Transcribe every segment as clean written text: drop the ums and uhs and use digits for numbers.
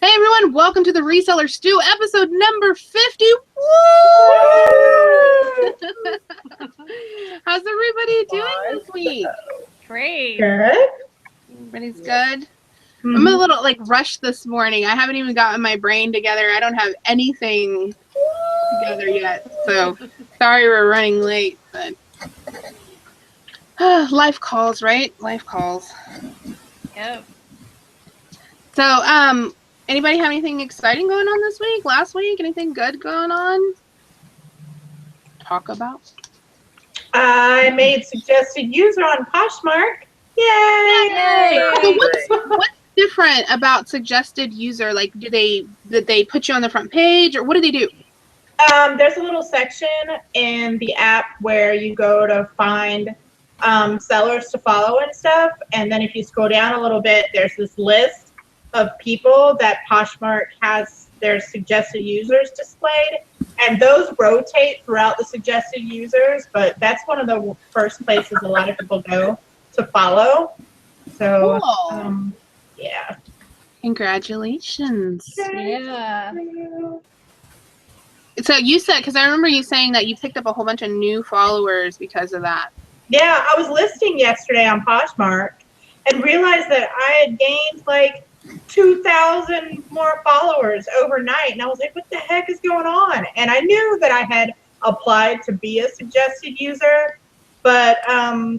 Hey everyone, welcome to the Reseller Stew, episode number 50. Woo! How's everybody doing this week? Great. Good. Everybody's good? I'm a little rushed this morning. I haven't even gotten my brain together. I don't have anything together yet. So sorry we're running late, but life calls, right? Life calls. Yep. So, anybody have anything exciting going on this week? Last week? Anything good going on? Talk about? I made suggested user on Poshmark. Yay! So what's different about suggested user? Like, did they put you on the front page, or what do they do? There's a little section in the app where you go to find sellers to follow and stuff, and then if you scroll down a little bit, there's this list of people that Poshmark has their suggested users displayed, and those rotate throughout the suggested users, but that's one of the first places a lot of people go to follow. So, Cool. yeah. Congratulations. Yeah. So you said, because I remember you saying that you picked up a whole bunch of new followers because of that. Yeah, I was listing yesterday on Poshmark and realized that I had gained like 2,000 more followers overnight. And I was like, what the heck is going on? And I knew that I had applied to be a suggested user. But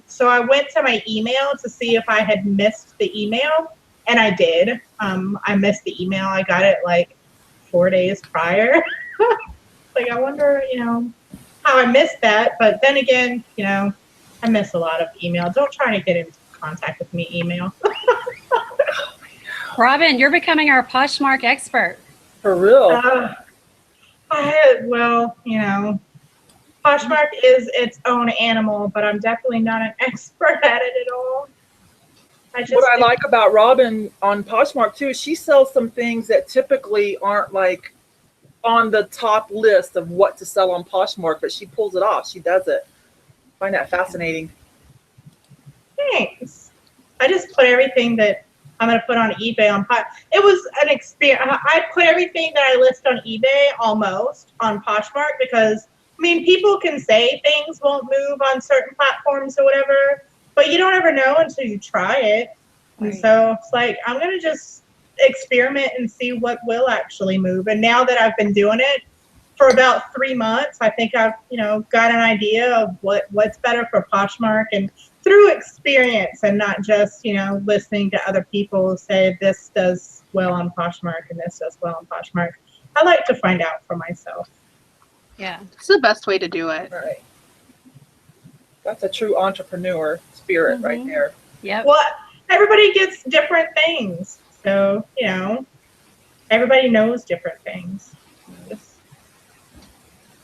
so I went to my email to see if I had missed the email. And I did. I missed the email. I got it like 4 days prior. Like, I wonder, how I missed that. But then again, I miss a lot of email. Don't try to get into contact with me, email. Robin, you're becoming our Poshmark expert. For real? Poshmark is its own animal, but I'm definitely not an expert at it at all. What I like about Robin on Poshmark too is she sells some things that typically aren't like on the top list of what to sell on Poshmark, but she pulls it off. She does it. I find that fascinating. Thanks. I just put everything that I'm going to put on eBay on It was an experience. I put everything that I list on eBay almost on Poshmark because, people can say things won't move on certain platforms or whatever, but you don't ever know until you try it. Right. And so it's like, I'm going to just experiment and see what will actually move. And now that I've been doing it for about 3 months, I think I've, got an idea of what's better for Poshmark, and through experience and not just, listening to other people say this does well on Poshmark and this does well on Poshmark. I like to find out for myself. Yeah. It's the best way to do it. Right. That's a true entrepreneur spirit right there. Yep. Well, everybody gets different things. So, everybody knows different things.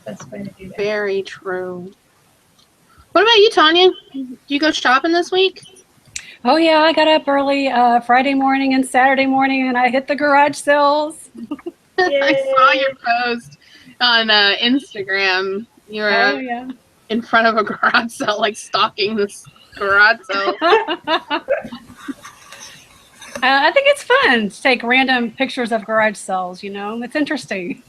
Best way to do that. Very true. What about you, Tanya? Do you go shopping this week? Oh, yeah. I got up early Friday morning and Saturday morning, and I hit the garage sales. I saw your post on Instagram. You were in front of a garage sale, like stalking this garage sale. I think it's fun to take random pictures of garage sales, It's interesting.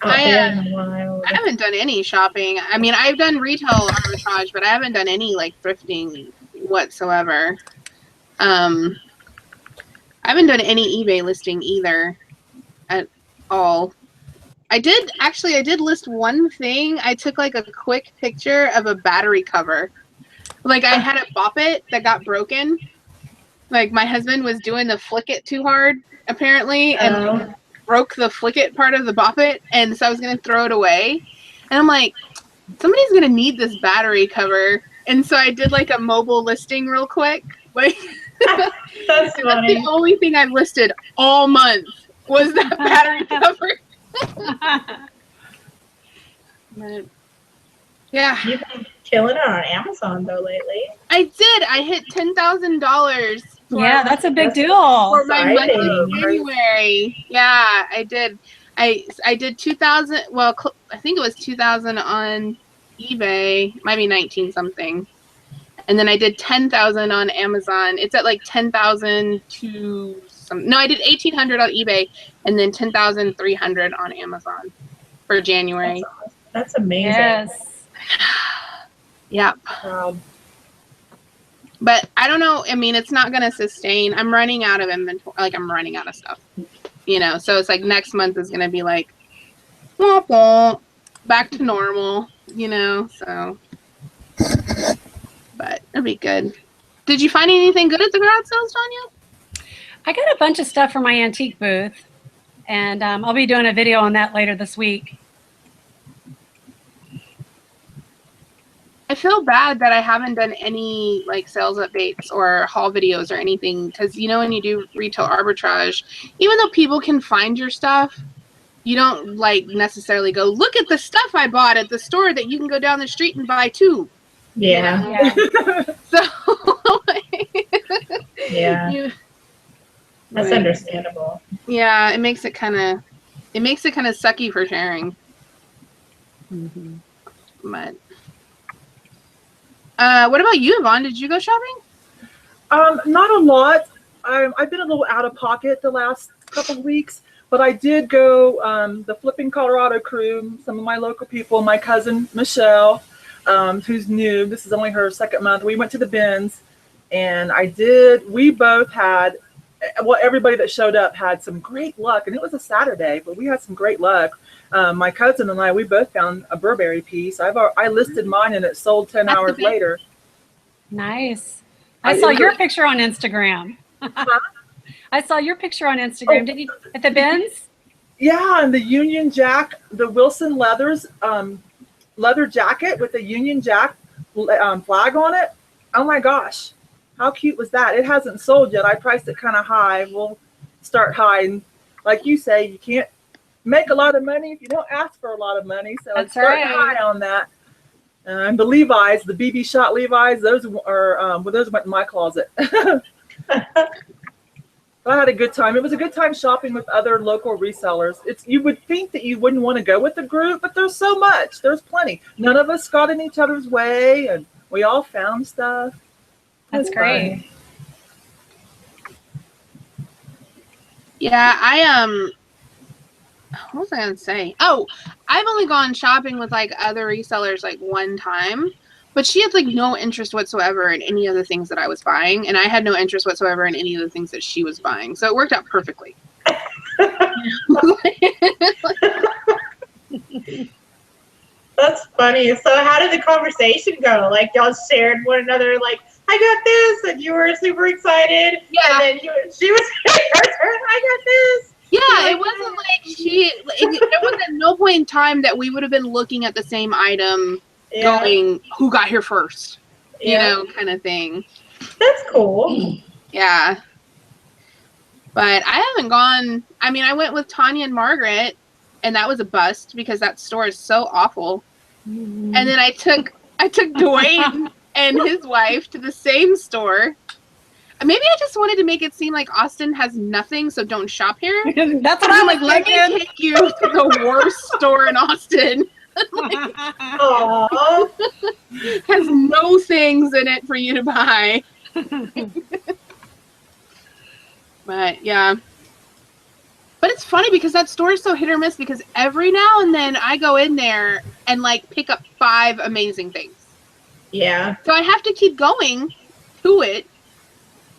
I haven't done any shopping. I've done retail arbitrage, but I haven't done any thrifting whatsoever. I haven't done any eBay listing either at all. I did list one thing. I took a quick picture of a battery cover. I had a Bop It that got broken. My husband was doing the flick it too hard, apparently, and broke the flick it part of the Bop It, and so I was going to throw it away. And I'm like, somebody's going to need this battery cover. And so I did a mobile listing real quick. That's the only thing I've listed all month was that battery cover. But, yeah. You've been killing it on Amazon though lately. I did. I hit $10,000. Yeah, that's a big deal. For my month in January. Yeah, I did. I did 2,000. Well, I think it was 2,000 on eBay. Might be 19 something. And then I did 10,000 on Amazon. It's at like 10,000 to some. No, I did 1,800 on eBay, and then 10,300 on Amazon for January. That's amazing. Yes. Yeah. But I don't know. I mean, it's not going to sustain. I'm running out of inventory. Like, I'm running out of stuff. You know, so it's like next month is going to be like, womp womp, back to normal, you know, so. But it'll be good. Did you find anything good at the garage sales, Tanya? I got a bunch of stuff for my antique booth, and I'll be doing a video on that later this week. I feel bad that I haven't done any like sales updates or haul videos or anything, because you know when you do retail arbitrage, even though people can find your stuff, you don't like necessarily go, look at the stuff I bought at the store that you can go down the street and buy too. Yeah. You know? So yeah. That's understandable. Yeah, it makes it kind of sucky for sharing. Mm-hmm. But what about you, Yvonne? Did you go shopping? Not a lot. I've been a little out of pocket the last couple of weeks, but I did go the Flipping Colorado crew, some of my local people, my cousin Michelle, who's new. This is only her second month. We went to the bins, and we both had, well, everybody that showed up had some great luck, and it was a Saturday, but we had some great luck. My cousin and I, we both found a Burberry piece. I listed mine, and it sold 10 hours later. Nice. I saw your picture on Instagram. I saw your picture on Instagram. Did you at the bins? Yeah, and the Union Jack, the Wilson Leathers leather jacket with the Union Jack flag on it. Oh my gosh, how cute was that? It hasn't sold yet. I priced it kind of high. We'll start high, and like you say, you can't make a lot of money if you don't ask for a lot of money. So it's starting high on that. And the Levi's, the BB Shot Levi's, those went in my closet. But I had a good time. It was a good time shopping with other local resellers. You would think that you wouldn't want to go with the group, but there's so much. There's plenty. None of us got in each other's way, and we all found stuff. That's great. Yeah, what was I gonna say? Oh, I've only gone shopping with like other resellers like one time, but she had like no interest whatsoever in any of the things that I was buying, and I had no interest whatsoever in any of the things that she was buying. So it worked out perfectly. That's funny. So how did the conversation go? Like y'all shared one another, like, I got this, and you were super excited. Yeah. And then she was I got this. Yeah, it wasn't like there was at no point in time that we would have been looking at the same item going, who got here first? You know, kind of thing. That's cool. Yeah. But I haven't gone, I mean, I went with Tanya and Margaret, and that was a bust because that store is so awful. And then I took Dwayne and his wife to the same store. Maybe I just wanted to make it seem like Austin has nothing, so don't shop here. That's what I'm like. Let me take you to the worst store in Austin. Has no things in it for you to buy. But yeah. But it's funny because that store is so hit or miss, because every now and then I go in there and like pick up 5 amazing things. Yeah. So I have to keep going to it.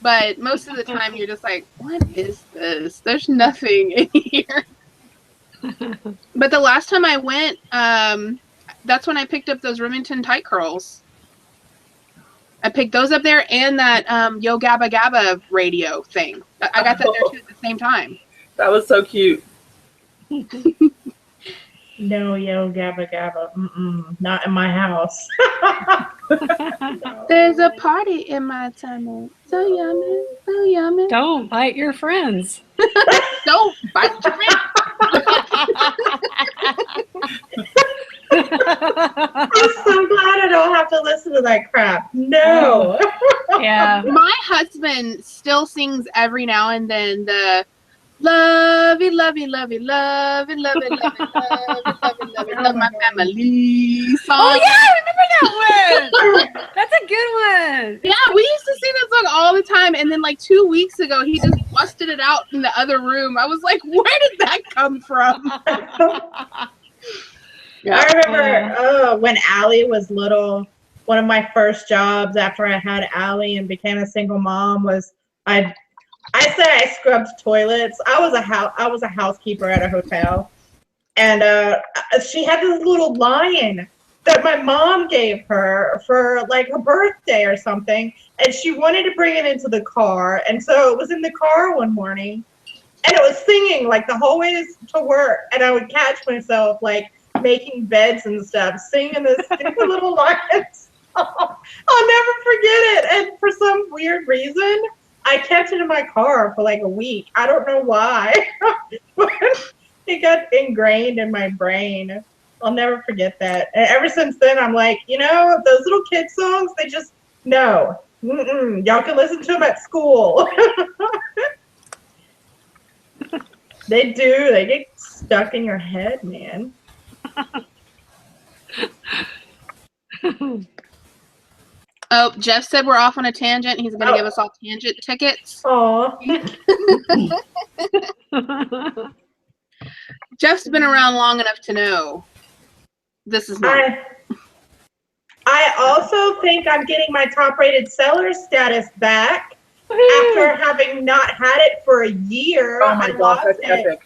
But most of the time you're just like, what is this? There's nothing in here. But the last time I went, that's when I picked up those Remington tight curls. I picked those up there, and that Yo Gabba Gabba radio thing. I got that there too at the same time. That was so cute. No, Yo Gabba Gabba. Not in my house. There's a party in my tummy. So yummy, so yummy. Don't bite your friends. Don't bite your friends. I'm so glad I don't have to listen to that crap. No. Yeah. My husband still sings every now and then the Lovey, lovey, lovey, lovey, lovey, lovey, lovey, lovey, lovey, love my family song. Oh yeah, I remember that one. That's a good one. Yeah, we used to sing that song all the time. And then like 2 weeks ago, he just busted it out in the other room. I was like, where did that come from? I remember when Allie was little, one of my first jobs after I had Allie and became a single mom was I said I scrubbed toilets. I was a housekeeper at a hotel, and she had this little lion that my mom gave her for like her birthday or something, and she wanted to bring it into the car, and so it was in the car one morning, and it was singing like the whole way to work, and I would catch myself like making beds and stuff, singing this stupid little lion song. I'll never forget it, and for some weird reason, I kept it in my car for like a week. I don't know why. It got ingrained in my brain. I'll never forget that. And ever since then, I'm like, those little kid songs, they just, no. Y'all can listen to them at school. They do. They get stuck in your head, man. Oh, Jeff said we're off on a tangent. He's going to give us all tangent tickets. Aw. Jeff's been around long enough to know this is not. I also think I'm getting my top-rated seller status back after having not had it for a year. Oh my gosh, that's epic.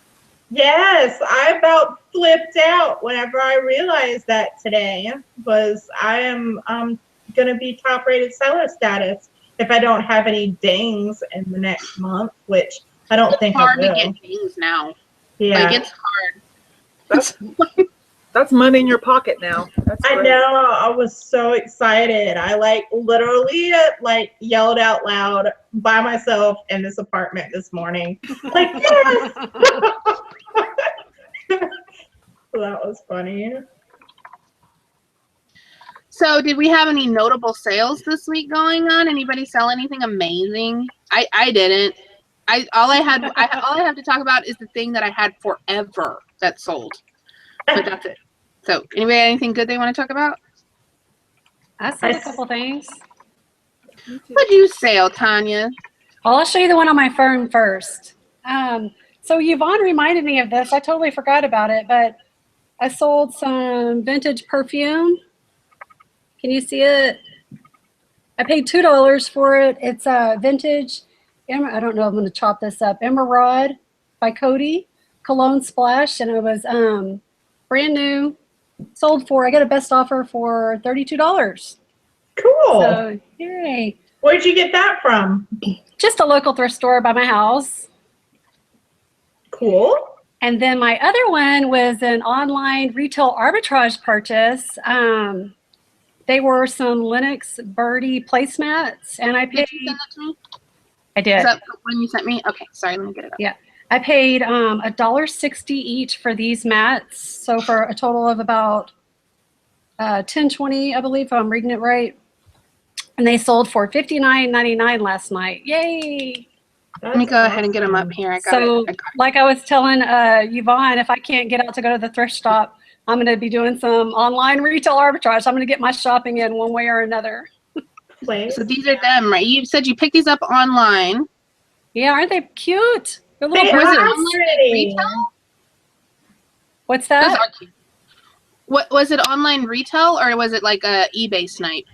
Yes, I about flipped out whenever I realized that today was I'm gonna be top-rated seller status if I don't have any dings in the next month, which I don't think I will. It's hard to get dings now. Yeah, like it's hard. That's money in your pocket now. I know. I was so excited. I literally yelled out loud by myself in this apartment this morning. Like, yes! That was funny. So did we have any notable sales this week going on? Anybody sell anything amazing? I didn't. All I have to talk about is the thing that I had forever that sold. But that's it. So anybody have anything good they want to talk about? I said a couple things. What'd you sell, Tanya? Well, I'll show you the one on my phone first. So Yvonne reminded me of this. I totally forgot about it, but I sold some vintage perfume. Can you see it? I paid $2 for it. It's a vintage, I don't know, I'm going to chop this up, Emerald by Cody, Cologne Splash, and it was brand new. Sold for, I got a best offer for $32. Cool. So, yay. Where'd you get that from? Just a local thrift store by my house. Cool. And then my other one was an online retail arbitrage purchase. They were some Linux Birdie placemats, and I paid. Did you send that to me? I did. Is that the one you sent me? Okay, sorry, let me get it up. Yeah. I paid $1.60 each for these mats, so for a total of about $10.20, I believe, if I'm reading it right. And they sold for $59.99 last night. Yay! Let me go ahead and get them up here. I got it. Like I was telling Yvonne, if I can't get out to go to the thrift shop, I'm going to be doing some online retail arbitrage. I'm going to get my shopping in one way or another. So these are them, right? You said you picked these up online. Yeah, aren't they cute? They're little retail? What's that? Those are cute. What was it, online retail or was it like a eBay snipe?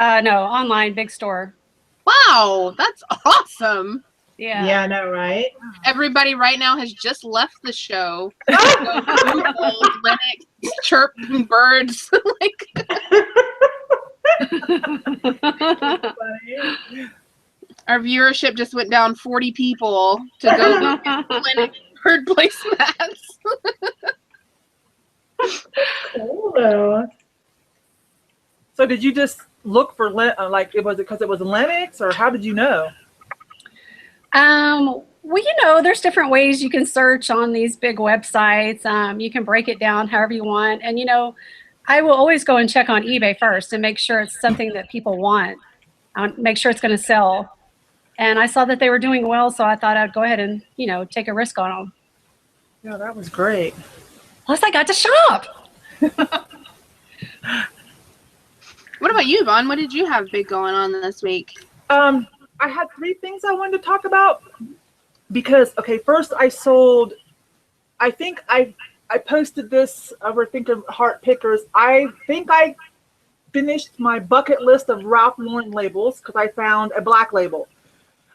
No, online, big store. Wow, that's awesome. Yeah. Yeah, I know, right? Everybody right now has just left the show. Google, Linux, chirping birds. Our viewership just went down 40 people to go look at Linux bird placemats. Cool though. So did you just look for it was because it was Linux, or how did you know? Well, there's different ways you can search on these big websites. You can break it down however you want. And, I will always go and check on eBay first and make sure it's something that people want. Make sure it's going to sell. And I saw that they were doing well, so I thought I'd go ahead and, take a risk on them. Yeah, that was great. Plus, I got to shop. What about you, Vaughn? What did you have big going on this week? I had 3 things I wanted to talk about because, okay, first I sold, I think I posted this over Think of Heart Pickers. I think I finished my bucket list of Ralph Lauren labels because I found a black label.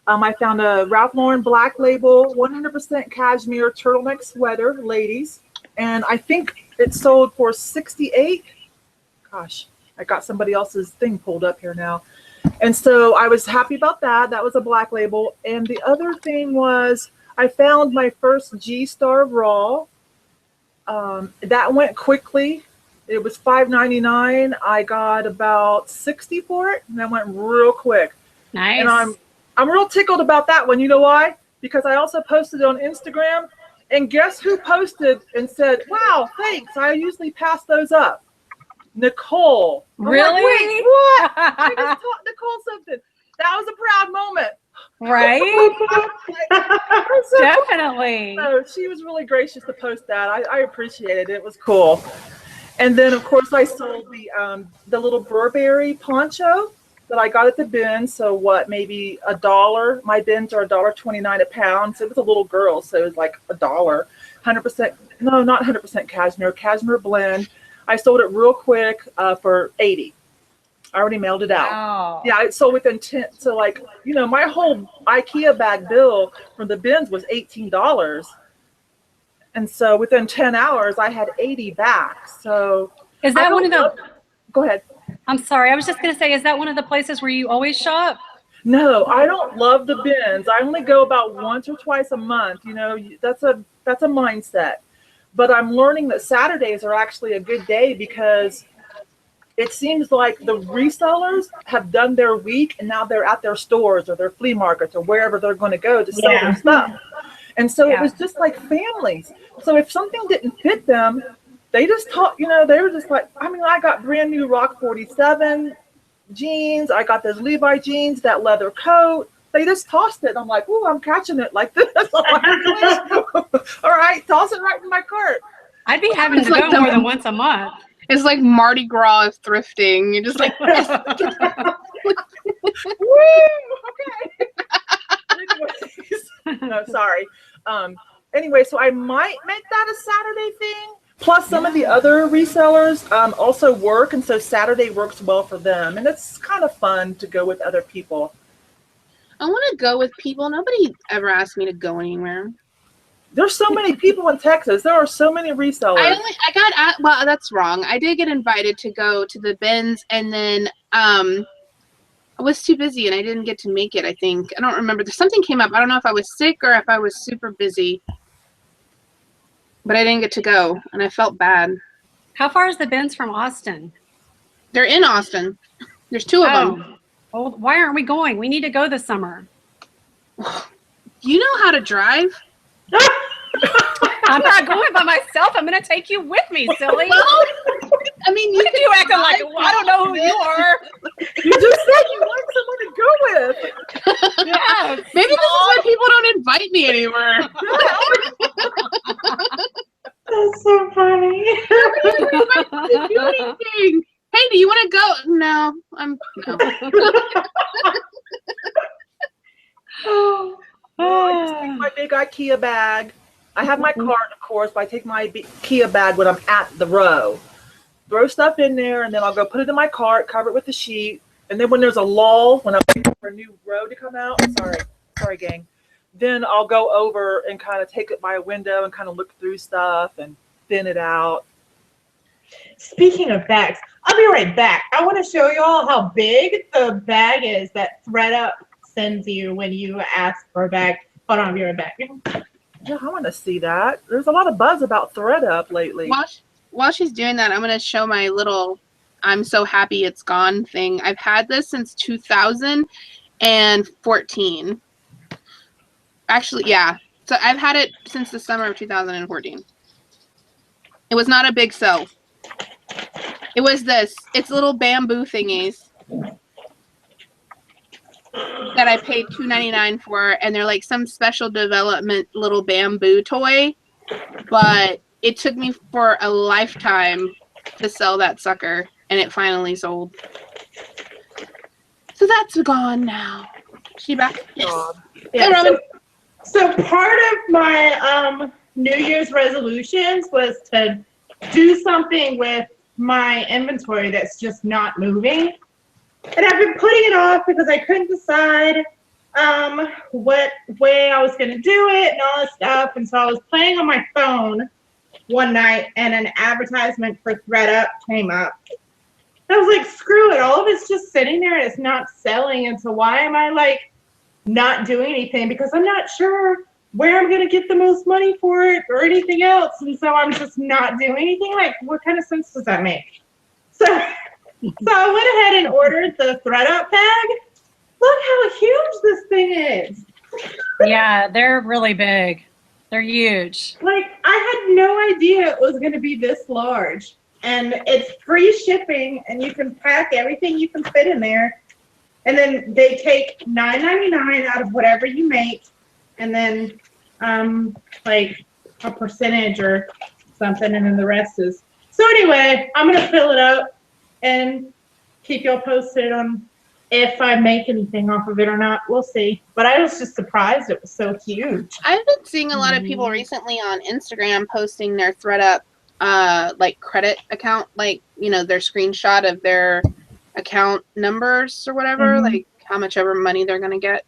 I found a Ralph Lauren black label, 100% cashmere turtleneck sweater, ladies. And I think it sold for $68. Gosh, I got somebody else's thing pulled up here now. And so I was happy about that. That was a black label. And the other thing was I found my first G-Star Raw. That went quickly. It was $5.99. I got about 60 for it, and that went real quick. Nice. And I'm real tickled about that one. You know why? Because I also posted it on Instagram, and guess who posted and said, "Wow, thanks. I usually pass those up." Nicole. Really? Like, wait, what? I just taught Nicole something. That was a proud moment. Right? So Definitely. cool. So she was really gracious to post that. I appreciated it. It was cool. And then, of course, I sold the little Burberry poncho that I got at the bin. So what, maybe $1? My bins are $1.29 a pound. So it was a little girl, so it was like $1. 100%, no, not 100% cashmere blend. I sold it real quick for $80. I already mailed it out. Wow. Yeah, it sold within 10. So like, my whole IKEA bag bill from the bins was $18. And so within 10 hours, I had 80 back. So Is that one of the... Go ahead. I'm sorry. I was just going to say, is that one of the places where you always shop? No, I don't love the bins. I only go about once or twice a month. That's a mindset. But I'm learning that Saturdays are actually a good day because it seems like the resellers have done their week and now they're at their stores or their flea markets or wherever they're going to go to sell their stuff. And so it was just like families. So if something didn't fit them, they just taught, they were just like, I got brand new Rock 47 jeans. I got those Levi jeans, that leather coat. They just tossed it. I'm like, oh, I'm catching it like this. All right, toss it right in my cart. I'd be having to go more than once a month. It's like Mardi Gras of thrifting. You're just like, woo, okay. No, sorry. Anyway, so I might make that a Saturday thing. Plus, some of the other resellers also work, and so Saturday works well for them. And it's kind of fun to go with other people. I want to go with people. Nobody ever asked me to go anywhere. There's so many people in Texas. There are so many resellers. Well, that's wrong. I did get invited to go to the bins, and then I was too busy, and I didn't get to make it, I think. I don't remember. Something came up. I don't know if I was sick or if I was super busy. But I didn't get to go, and I felt bad. How far is the bins from Austin? They're in Austin. There's 2 of them. Well, why aren't we going? We need to go this summer. You know how to drive? I'm not going by myself. I'm going to take you with me, silly. Well, I mean, you acting like, I don't know who you are. You just said you want someone to go with. Yeah. Maybe this is why people don't invite me anymore. That's so funny. Do anything. Hey, do you want to go? No, no. I just take my big IKEA bag. I have my cart, of course, but I take my IKEA bag when I'm at the row. Throw stuff in there, and then I'll go put it in my cart, cover it with the sheet. And then when there's a lull, when I'm waiting for a new row to come out, sorry, gang, then I'll go over and kind of take it by a window and kind of look through stuff and thin it out. Speaking of bags, I'll be right back. I want to show you all how big the bag is that ThredUp sends you when you ask for a bag. Hold on, I'll be right back. Yeah, I want to see that. There's a lot of buzz about ThredUp lately. While she's doing that, I'm going to show my little I'm so happy it's gone thing. I've had this since 2014. Actually, yeah. So I've had it since the summer of 2014. It was not a big sew. It was this. It's little bamboo thingies. that I paid $2.99 for, and they're like some special development little bamboo toy, but it took me for a lifetime to sell that sucker, and it finally sold. So that's gone now. She back? Yes. Yeah, Hey, Robin. So part of my New Year's resolutions was to do something with my inventory that's just not moving. And I've been putting it off because I couldn't decide what way I was going to do it and all this stuff. And so I was playing on my phone one night, and an advertisement for ThredUp came up. I was like, screw it. All of it's just sitting there and it's not selling. And so why am I like not doing anything? Because I'm not sure where I'm going to get the most money for it or anything else. And so I'm just not doing anything. Like, what kind of sense does that make? So I went ahead and ordered the ThredUp bag. Look how huge this thing is. Yeah, they're really big. They're huge. Like, I had no idea it was going to be this large. And it's free shipping, and you can pack everything you can fit in there. And then they take $9.99 out of whatever you make, and then like a percentage or something, and then the rest is. So anyway, I'm gonna fill it up and keep y'all posted on if I make anything off of it or not. We'll see. But I was just surprised it was so huge. I've been seeing a lot of people recently on Instagram posting their ThredUp like credit account, like, you know, their screenshot of their account numbers or whatever, like how much ever money they're gonna get.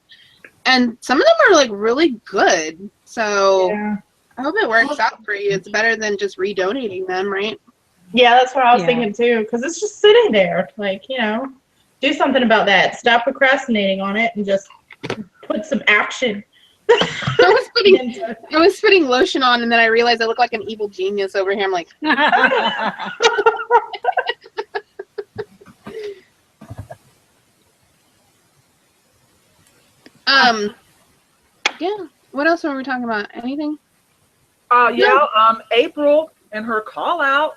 And some of them are like really good. So yeah. I hope it works out for you. It's better than just redonating them, right? Yeah, that's what I was thinking too, because it's just sitting there. Like, you know, do something about that. Stop procrastinating on it and just put some action. I was putting lotion on, and then I realized I look like an evil genius over here. I'm like, yeah. What else were we talking about? Anything? April and her call out.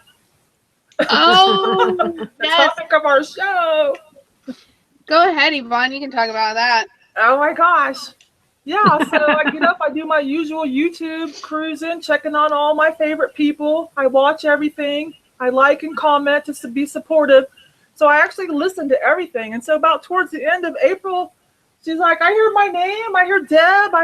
Oh, the topic of our show. Go ahead, Yvonne. You can talk about that. Oh my gosh. Yeah, so I get up, I do my usual YouTube cruising, checking on all my favorite people. I watch everything. I like and comment just to be supportive. So I actually listen to everything. And so about towards the end of April, she's like, I hear my name, I hear Deb,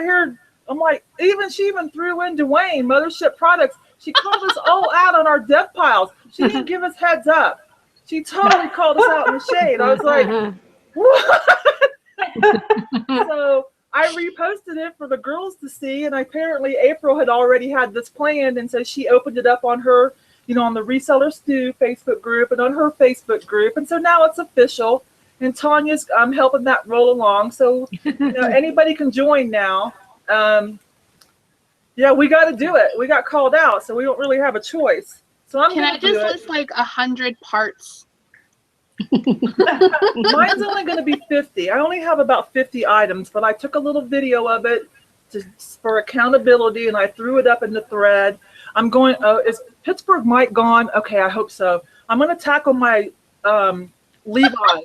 I'm like, she even threw in Dwayne, Mothership Products. She called us all out on our death piles. She didn't give us heads up. She totally called us out in the shade. I was like, what? So I reposted it for the girls to see, and apparently April had already had this planned, and so she opened it up on her, on the Reseller Stew Facebook group and on her Facebook group, and so now it's official, and Tanya's helping that roll along, so anybody can join now. Yeah, we got to do it. We got called out, so we don't really have a choice. So I'm gonna do it. Can I just list like 100 parts? Mine's only going to be 50. I only have about 50 items, but I took a little video of it for accountability, and I threw it up in the thread. I'm going, is Pittsburgh Mike gone? Okay, I hope so. I'm going to tackle my Levi,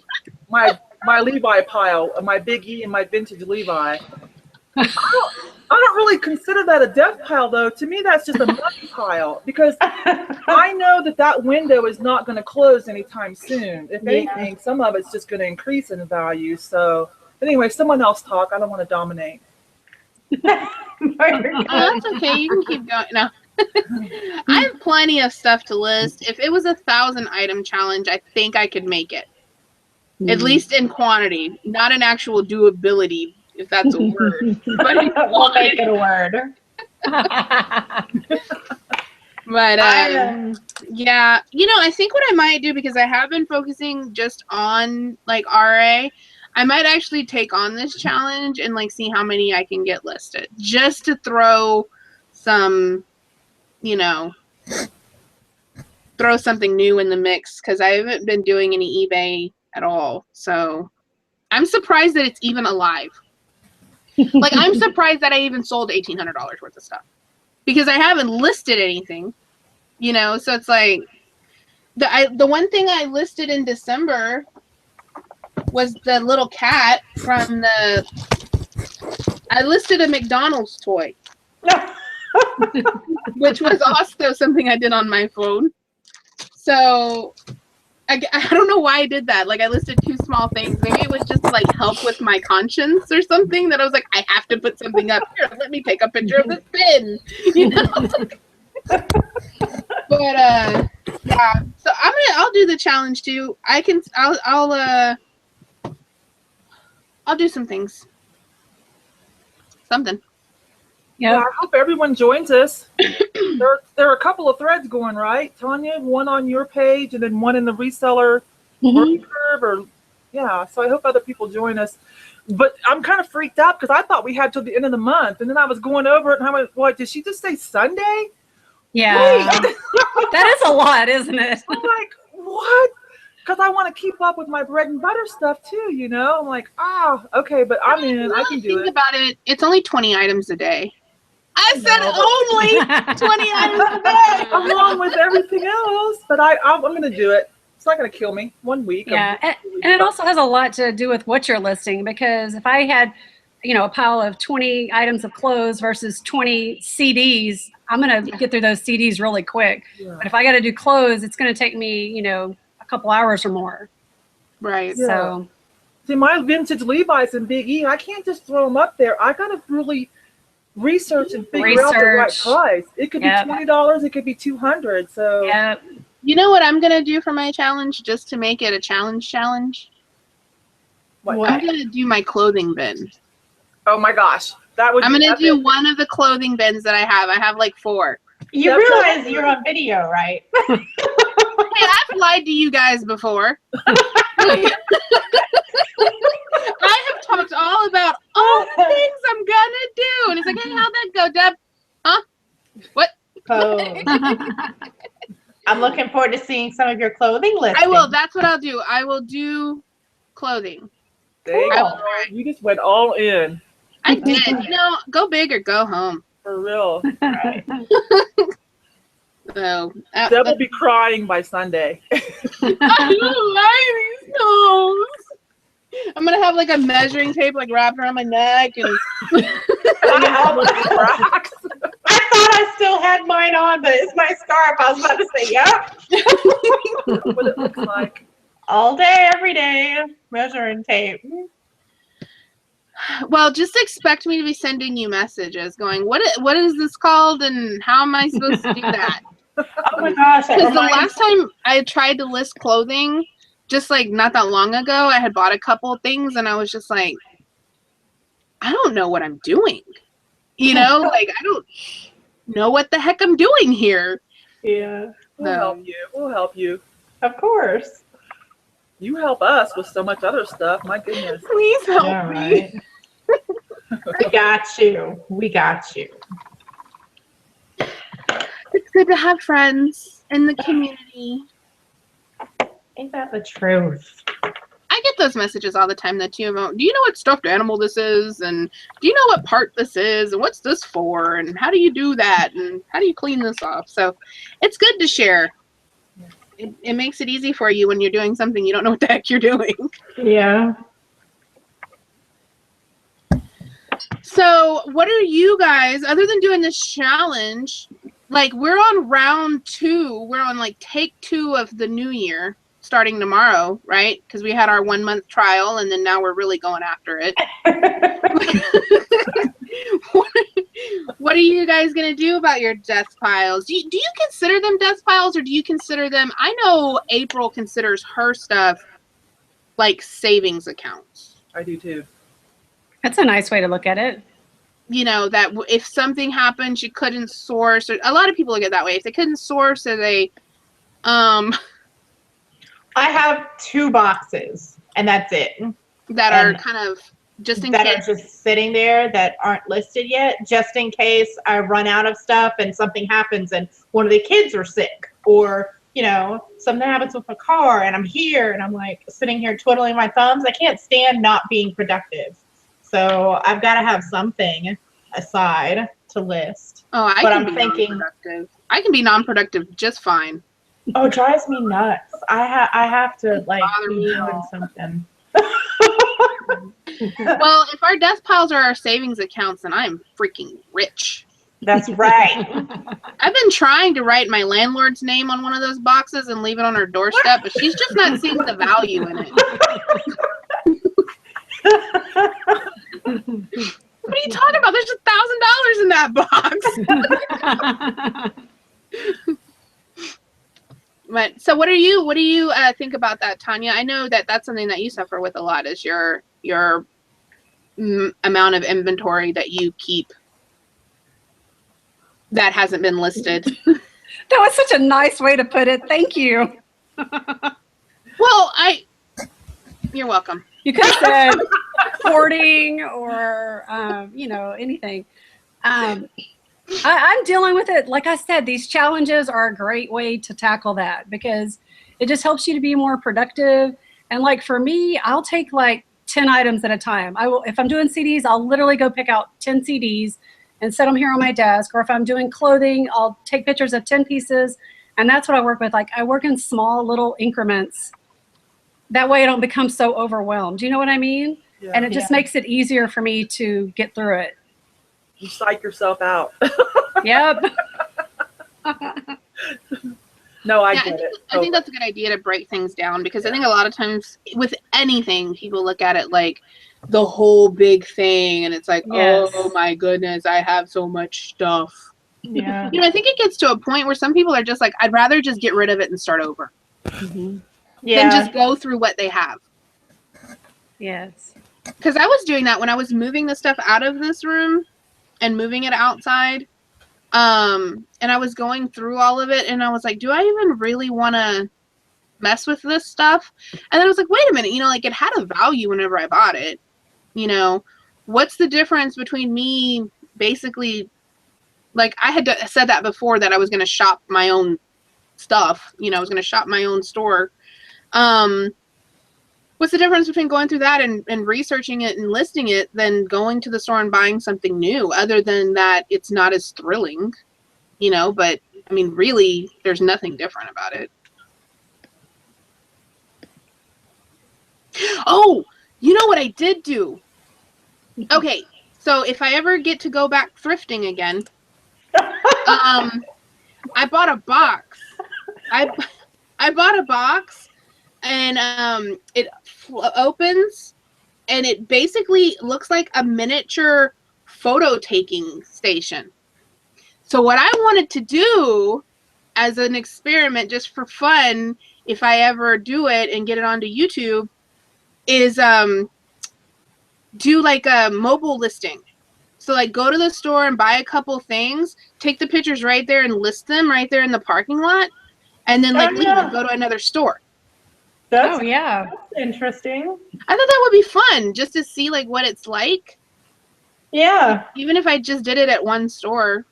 my Levi pile, my Big E and my vintage Levi. I don't really consider that a death pile, though. To me, that's just a money pile, because I know that window is not going to close anytime soon. If anything, some of it's just going to increase in value. So anyway, someone else talk. I don't want to dominate. That's okay. You can keep going. No. I have plenty of stuff to list. If it was a 1,000-item challenge, I think I could make it. At least in quantity, not in actual doability, if that's a word. But we'll make it a word. But yeah, I think what I might do, because I have been focusing just on like RA, I might actually take on this challenge and like see how many I can get listed, just to throw some, throw something new in the mix, because I haven't been doing any eBay at all. So I'm surprised that it's even alive. Like, I'm surprised that I even sold $1,800 worth of stuff, because I haven't listed anything, so it's like the one thing I listed in December was the little cat from the. I listed a McDonald's toy, which was also something I did on my phone. So I don't know why I did that. Like I listed 2 small things. Maybe it was just to like help with my conscience or something. That I was like, I have to put something up here. Let me take a picture of this bin. You know. But yeah. So I'll do the challenge too. I'll do some things. Something. Yeah. I hope everyone joins us. There are a couple of threads going, right, Tanya? One on your page and then one in the reseller curve, or yeah. So I hope other people join us. But I'm kind of freaked out because I thought we had till the end of the month, and then I was going over it and I went, "What? Did she just say Sunday?" Yeah. That is a lot, isn't it? I'm like, what? Because I want to keep up with my bread and butter stuff too, you know. I'm like, okay, but I'm in. I can do it. Think about it. It's only 20 items a day. I said only 20 items a day, along with everything else. But I'm going to do it. It's not going to kill me. 1 week. Yeah, and it also has a lot to do with what you're listing, because if I had, a pile of 20 items of clothes versus 20 CDs, I'm going to get through those CDs really quick. Yeah. But if I got to do clothes, it's going to take me, a couple hours or more. Right. Yeah. So, see, my vintage Levi's and Big E, I can't just throw them up there. I got to really research and figure out the right price. It could be $20. It could be $200. So, you know what I'm going to do for my challenge, just to make it a challenge? What? I'm going to do my clothing bin. Oh my gosh. I'm going to do one of the clothing bins that I have. I have like 4. You realize you're on video, right? Hey, I've lied to you guys before. I have talked all about all the things I'm going to do. And it's like, hey, how'd that go, Deb? Huh? What? Oh. I'm looking forward to seeing some of your clothing listings. I will. That's what I'll do. I will do clothing. Cool. You just went all in. I did. Go big or go home. For real. Right. So Deb will be crying by Sunday. I don't like these clothes. I'm gonna have like a measuring tape like wrapped around my neck and. I thought I still had mine on, but it's my scarf. I was about to say, yep. What it looks like. All day, every day, measuring tape. Well, just expect me to be sending you messages going, what is this called and how am I supposed to do that? Oh my gosh. Because the last time I tried to list clothing, just like not that long ago, I had bought a couple of things and I was just like, I don't know what I'm doing. Like I don't know what the heck I'm doing here. Yeah. We'll help you. Of course. You help us with so much other stuff. My goodness. Please help me. Right. We got you. It's good to have friends in the community. Ain't that the truth? I get those messages all the time that do you know what stuffed animal this is, and do you know what part this is, and what's this for, and how do you do that, and how do you clean this off? So it's good to share. It makes it easy for you when you're doing something you don't know what the heck you're doing. Yeah. So what are you guys, other than doing this challenge, like we're on round 2, we're on like take 2 of the new year starting tomorrow, right? Because we had our 1 month trial and then now we're really going after it. What are you guys going to do about your death piles? Do you consider them death piles, or do you consider them, I know April considers her stuff like savings accounts. I do too. That's a nice way to look at it. That if something happened, she couldn't source, or a lot of people look at it that way. If they couldn't source, or they, I have 2 boxes, and that's it. That are kind of just in case. That are just sitting there that aren't listed yet, just in case I run out of stuff and something happens and one of the kids are sick, or something happens with my car and I'm here and I'm like sitting here twiddling my thumbs. I can't stand not being productive. So I've got to have something aside to list. Oh, I can be non-productive just fine. Oh, it drives me nuts. I have to like be doing something. Well, if our desk piles are our savings accounts, then I'm freaking rich. That's right. I've been trying to write my landlord's name on one of those boxes and leave it on her doorstep, but she's just not seeing the value in it. What are you talking about? There's $1,000 in that box. But so what do you think about that, Tanya? I know that's something that you suffer with a lot, is your amount of inventory that you keep that hasn't been listed. That was such a nice way to put it. Thank you. Well, you're welcome. You could have said hoarding or, anything. I'm dealing with it. Like I said, these challenges are a great way to tackle that because it just helps you to be more productive. And like for me, I'll take like 10 items at a time. If I'm doing CDs, I'll literally go pick out 10 CDs and set them here on my desk. Or if I'm doing clothing, I'll take pictures of 10 pieces. And that's what I work with. Like I work in small little increments. That way I don't become so overwhelmed. Do you know what I mean? Yeah. And it just makes it easier for me to get through it. You psych yourself out. Yep. No, I get it. I think that's a good idea to break things down because I think a lot of times with anything, people look at it like the whole big thing and it's like, oh my goodness, I have so much stuff. Yeah. I think it gets to a point where some people are just like, I'd rather just get rid of it and start over. Mm-hmm. Than just go through what they have. Yes. Because I was doing that when I was moving the stuff out of this room and moving it outside. And I was going through all of it and I was like, do I even really want to mess with this stuff? And then I was like, wait a minute, like it had a value whenever I bought it. What's the difference between me basically, like I had said that before that I was going to shop my own stuff. I was going to shop my own store. What's the difference between going through that and researching it and listing it than going to the store and buying something new, other than that it's not as thrilling, but I mean, really, there's nothing different about it. Oh, you know what I did do? Okay, so if I ever get to go back thrifting again, I bought a box. I bought a box. And it opens and it basically looks like a miniature photo taking station. So what I wanted to do as an experiment, just for fun, if I ever do it and get it onto YouTube, is do like a mobile listing. So like go to the store and buy a couple things, take the pictures right there and list them right there in the parking lot, and then leave and go to another store. That's interesting. I thought that would be fun just to see like what it's like. Yeah. Even if I just did it at one store.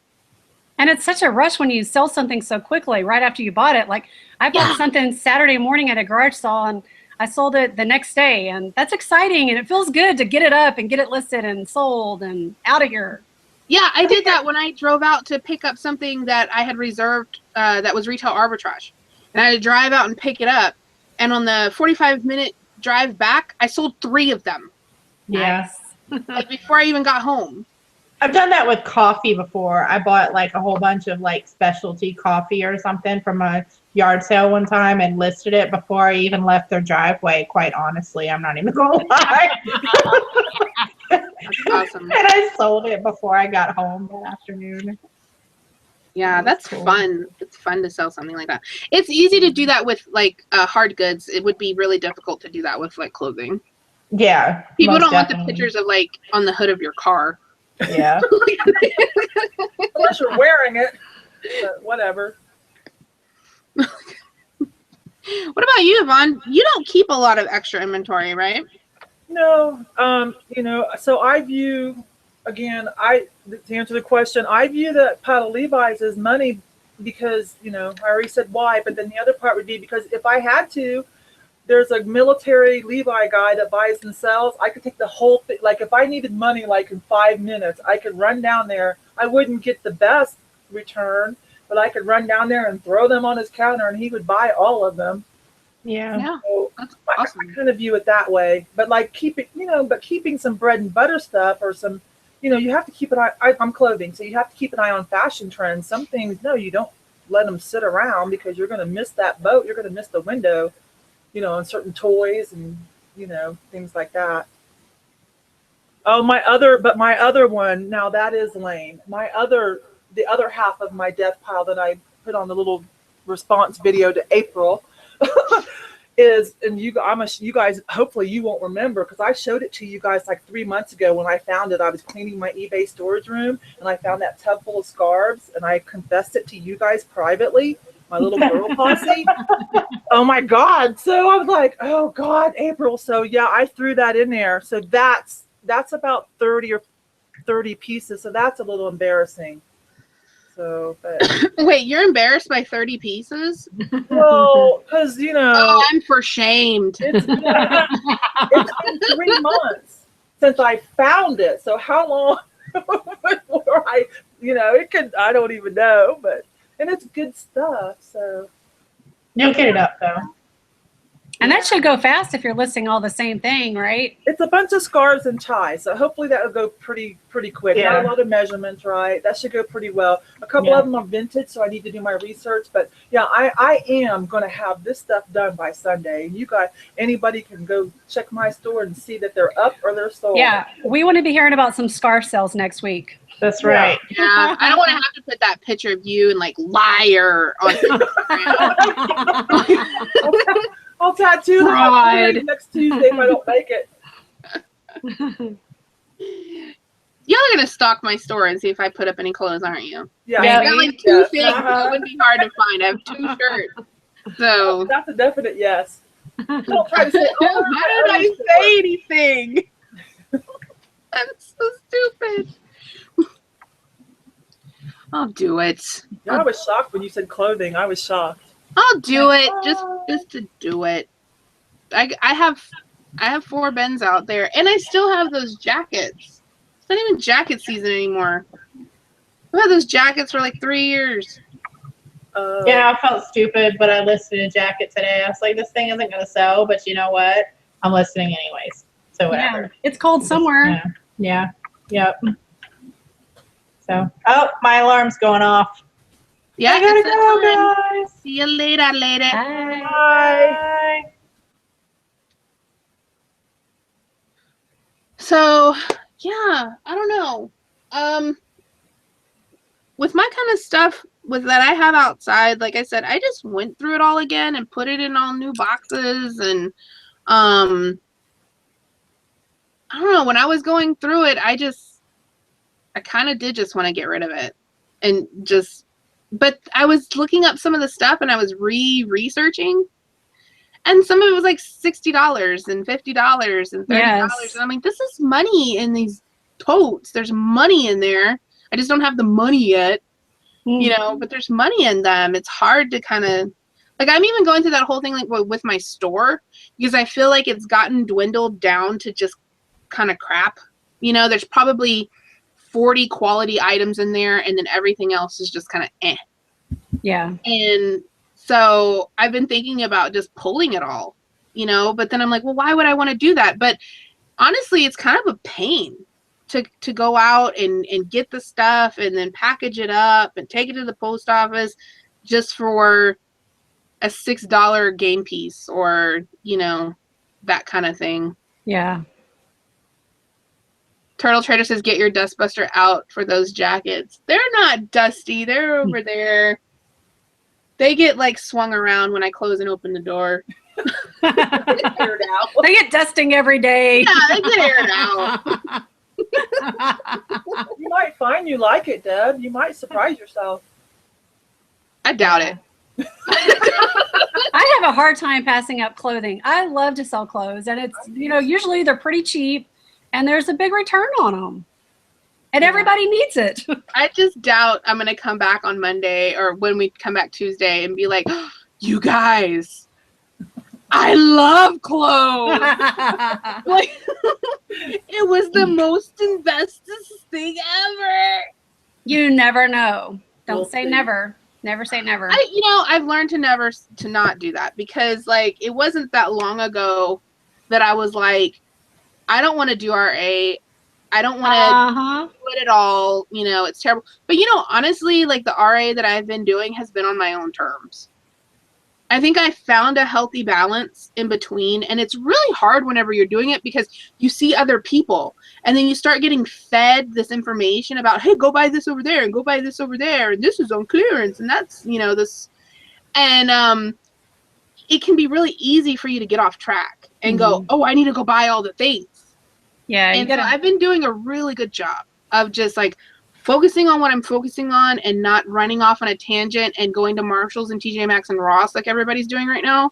And it's such a rush when you sell something so quickly right after you bought it. Like I bought something Saturday morning at a garage sale and I sold it the next day. And that's exciting. And it feels good to get it up and get it listed and sold and out of here. Yeah, I did that when I drove out to pick up something that I had reserved that was retail arbitrage. And I had to drive out and pick it up. And on the 45-minute drive back, I sold 3 of them. Yes. Like before I even got home. I've done that with coffee before. I bought like a whole bunch of like specialty coffee or something from a yard sale one time and listed it before I even left their driveway. Quite honestly, I'm not even going to lie. That's awesome. And I sold it before I got home that afternoon. Yeah, that's cool. Fun. It's fun to sell something like that. It's easy to do that with like hard goods. It would be really difficult to do that with like clothing. Yeah. People don't want the pictures of like on the hood of your car. Yeah. Unless you're wearing it. But whatever. What about you, Yvonne? You don't keep a lot of extra inventory, right? No. So I view, again, to answer the question, I view that pile of Levi's as money because, I already said why, but then the other part would be because if I had to, there's a military Levi guy that buys and sells. I could take the whole thing. Like if I needed money, like in 5 minutes, I could run down there. I wouldn't get the best return, but I could run down there and throw them on his counter and he would buy all of them. Yeah, So that's I awesome. kind of view it that way. But like keeping some bread and butter stuff or some, you have to keep an eye. I'm clothing, so you have to keep an eye on fashion trends. Some things, no, you don't let them sit around because you're going to miss that boat. You're going to miss the window, on certain toys and, things like that. Oh, my other one, now that is lame. The other half of my death pile that I put on the little response video to April is, and you guys, hopefully you won't remember because I showed it to you guys like 3 months ago when I found it. I was cleaning my eBay storage room and I found that tub full of scarves and I confessed it to you guys privately, my little girl posse. Oh my God. So I was like, oh God, April. So yeah, I threw that in there. So that's about 30 pieces. So that's a little embarrassing. So, but Wait, you're embarrassed by 30 pieces? well, because Oh, I'm for shamed. it's been 3 months since I found it. So how long before I don't even know, and it's good stuff. So You'll get it up though. And that should go fast if you're listing all the same thing, right? it's a bunch of scarves and ties, so hopefully that will go pretty quick. Yeah. Not a lot of measurements, right? That should go pretty well. A couple of them are vintage, so I need to do my research. But yeah, I am going to have this stuff done by Sunday. And you guys, anybody can go check my store and see that they're up or they're sold. Yeah, we want to be hearing about some scarf sales next week. That's right. Yeah, I don't want to have to put that picture of you and like liar on Instagram. I'll tattoo them next Tuesday if I don't make it. Y'all are gonna stalk my store and see if I put up any clothes, aren't you? Yeah, I got like 2 things that would be hard to find. I have 2 shirts, so that's a definite yes. Don't try to say, oh, why did I say anything? That's so stupid. I'll do it. Yeah, I was shocked when you said clothing. I was shocked. I'll do it just to do it. I have 4 bins out there, and I still have those jackets. It's not even jacket season anymore. I've had those jackets for like 3 years. Yeah, I felt stupid, but I listed a jacket today. I was like, this thing isn't going to sell, but you know what? I'm listing anyways. So whatever. Yeah, it's cold somewhere. Yeah. Yep. So, oh, my alarm's going off. Yeah, I gotta go, guys. See you later, lady. Bye. Bye. So, yeah, I don't know. With my kind of stuff that I have outside, like I said, I just went through it all again and put it in all new boxes. And I don't know, when I was going through it, I kind of did just want to get rid of it. And but I was looking up some of the stuff and I was researching. And some of it was like $60 and $50 and $30. Yes. And I'm like, this is money in these totes. There's money in there. I just don't have the money yet, but there's money in them. It's hard to kind of, like, I'm even going through that whole thing like with my store because I feel like it's gotten dwindled down to just kind of crap. There's probably 40 quality items in there and then everything else is just kind of eh. Yeah. And so I've been thinking about just pulling it all, but then I'm like, well, why would I want to do that? But honestly, it's kind of a pain to go out and get the stuff and then package it up and take it to the post office just for a $6 game piece or, that kind of thing. Yeah. Turtle Trader says, get your dustbuster out for those jackets. They're not dusty. They're over there. They get like swung around when I close and open the door. They get aired out. They get dusting every day. Yeah, they get aired out. You might find you like it, Deb. You might surprise yourself. I doubt it. I have a hard time passing up clothing. I love to sell clothes, and it's, usually they're pretty cheap, and there's a big return on them. And everybody needs it. I just doubt I'm going to come back on Monday or when we come back Tuesday and be like, oh, you guys, I love clothes. Like, it was the most bestest thing ever. You never know. Don't say never. Never say never. I've learned to not do that, because like it wasn't that long ago that I was like, I don't want to do RA. I don't want to do it at all. It's terrible. But honestly, like the RA that I've been doing has been on my own terms. I think I found a healthy balance in between, and it's really hard whenever you're doing it because you see other people and then you start getting fed this information about, hey, go buy this over there and go buy this over there and this is on clearance and that's, this, and it can be really easy for you to get off track and go, oh, I need to go buy all the things. Yeah. And so I've been doing a really good job of just like focusing on what I'm focusing on and not running off on a tangent and going to Marshalls and TJ Maxx and Ross like everybody's doing right now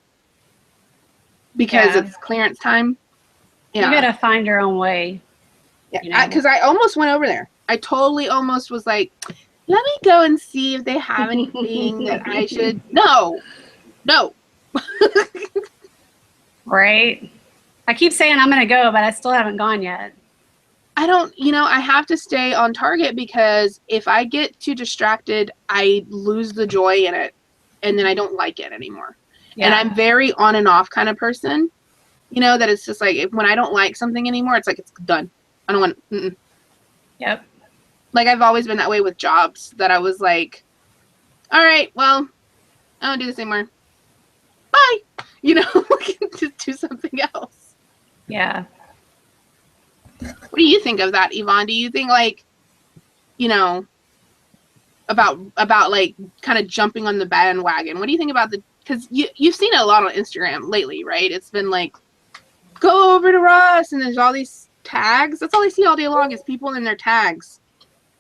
because it's clearance time. Yeah. You got to find your own way. Yeah, because I almost went over there. I totally almost was like, let me go and see if they have anything that I should. No. Right. I keep saying I'm going to go, but I still haven't gone yet. I don't, I have to stay on target because if I get too distracted, I lose the joy in it and then I don't like it anymore. Yeah. And I'm very on and off kind of person, that it's just like, when I don't like something anymore, it's like, it's done. I don't want, Yep. Like I've always been that way with jobs that I was like, all right, well, I don't do this anymore. Bye. Just do something else. Yeah. What do you think of that, Yvonne? Do you think like, about like kind of jumping on the bandwagon? What do you think about because you've seen it a lot on Instagram lately, right? It's been like, go over to Ross and there's all these tags. That's all I see all day long is people in their tags.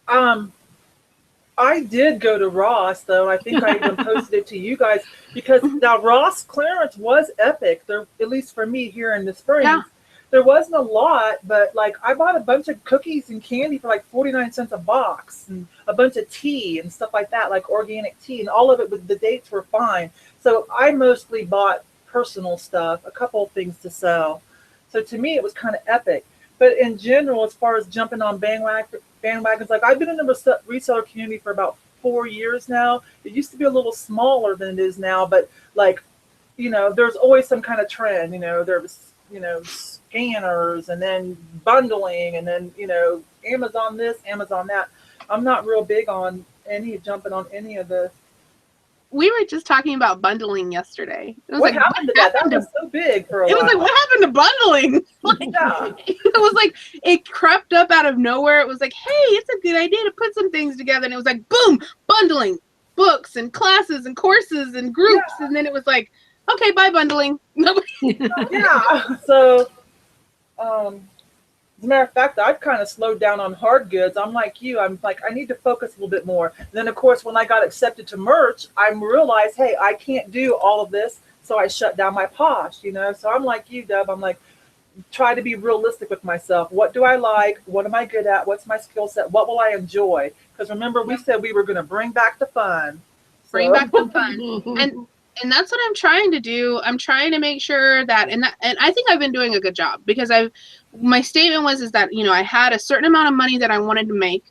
I did go to Ross though. I think I even posted it to you guys because now Ross clearance was epic. There, at least for me here in the spring. Yeah. There wasn't a lot, but like I bought a bunch of cookies and candy for like 49 cents a box and a bunch of tea and stuff like that, like organic tea, and all of it the dates were fine. So I mostly bought personal stuff, a couple of things to sell. So to me, it was kind of epic. But in general, as far as jumping on bandwagons, like I've been in the reseller community for about 4 years now. It used to be a little smaller than it is now, but like, there's always some kind of trend. There was, scanners and then bundling and then, Amazon this, Amazon that. I'm not real big on jumping on any of the. We were just talking about bundling yesterday. It was what happened to that? That was so big for a while. It was like, what happened to bundling? It was like, it crept up out of nowhere. It was like, hey, it's a good idea to put some things together. And it was like, boom, bundling, books and classes and courses and groups. Yeah. And then it was like, okay, bye bundling. Yeah. So, as a matter of fact, I've kind of slowed down on hard goods. I'm like you. I'm like, I need to focus a little bit more. And then, of course, when I got accepted to merch, I realized, hey, I can't do all of this. So I shut down my Posh, So I'm like you, Deb. I'm like, try to be realistic with myself. What do I like? What am I good at? What's my skill set? What will I enjoy? Because remember, we said we were going to bring back the fun. Bring back the fun. And that's what I'm trying to do. I'm trying to make sure that, and I think I've been doing a good job because my statement is that, I had a certain amount of money that I wanted to make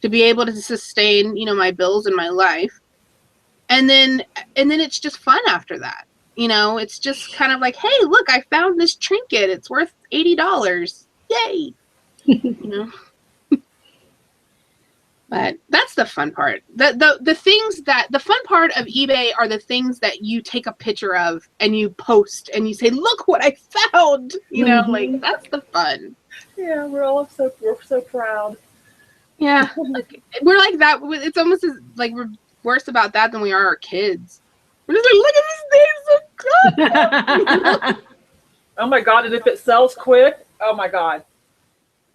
to be able to sustain, my bills in my life. And then it's just fun after that. It's just kind of like, hey, look, I found this trinket. It's worth $80. Yay. But that's the fun part. The fun part of eBay are the things that you take a picture of and you post and you say, look what I found. Like that's the fun. Yeah, we're so proud. Yeah. We're like that. It's almost like we're worse about that than we are our kids. We're just like, look at this thing, so good. Oh my God. And if it sells quick, oh my God.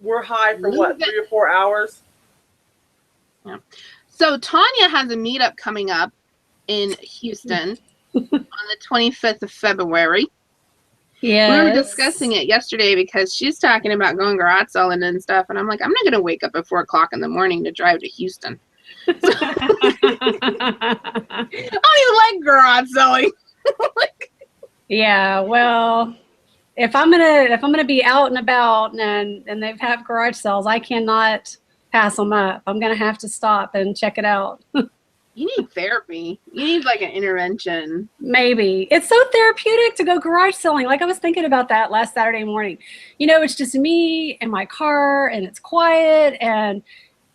We're high for what, 3 or 4 hours? Yeah. So Tanya has a meetup coming up in Houston on the 25th of February. Yeah. We were discussing it yesterday because she's talking about going garage selling and stuff. And I'm like, I'm not going to wake up at 4 o'clock in the morning to drive to Houston. I don't even like garage selling. Yeah. Well, if I'm gonna be out and about and they have garage sales, I cannot pass them up. I'm gonna have to stop and check it out. You need therapy. You need like an intervention. Maybe. It's so therapeutic to go garage selling. Like I was thinking about that last Saturday morning. You know, it's just me and my car and it's quiet and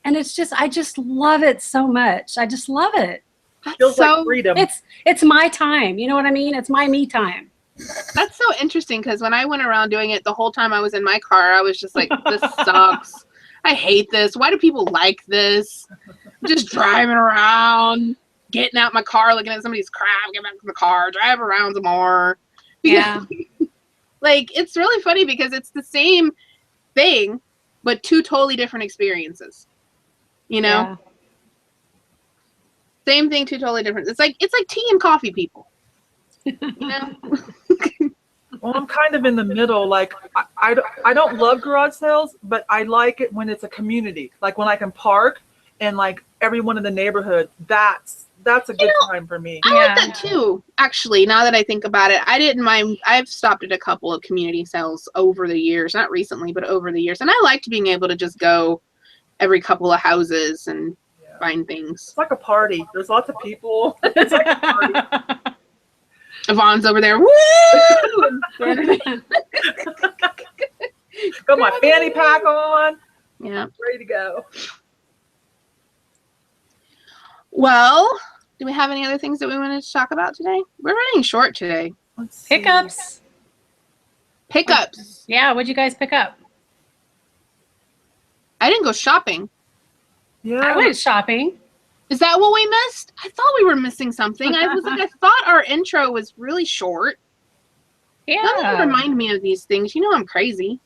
it's just, I just love it so much. I just love it. Feels like freedom. It's my time. You know what I mean? It's my me time. That's so interesting because when I went around doing it the whole time I was in my car, I was just like, this sucks. I hate this. Why do people like this? Just driving around, getting out my car, looking at somebody's crap, get back to the car, drive around some more. Yeah. Like, it's really funny because it's the same thing, but two totally different experiences. You know? Yeah. Same thing, two totally different. It's like tea and coffee, people. You know? Well, I'm kind of in the middle. Like, I don't love garage sales, but I like it when it's a community. Like when I can park and like everyone in the neighborhood, that's a good time for me. I like that too, actually, now that I think about it. I didn't mind. I've stopped at a couple of community sales over the years, not recently, but over the years. And I liked being able to just go every couple of houses and find things. It's like a party. There's lots of people. It's like a party. Yvonne's over there. Woo! Got my fanny pack on. Yeah. Ready to go. Well, do we have any other things that we wanted to talk about today? We're running short today. Pickups. Pickups. Yeah, what'd you guys pick up? I didn't go shopping. Yeah. I went shopping. Is that what we missed? I thought we were missing something. I was like, I thought our intro was really short. Yeah. Don't remind me of these things. You know I'm crazy.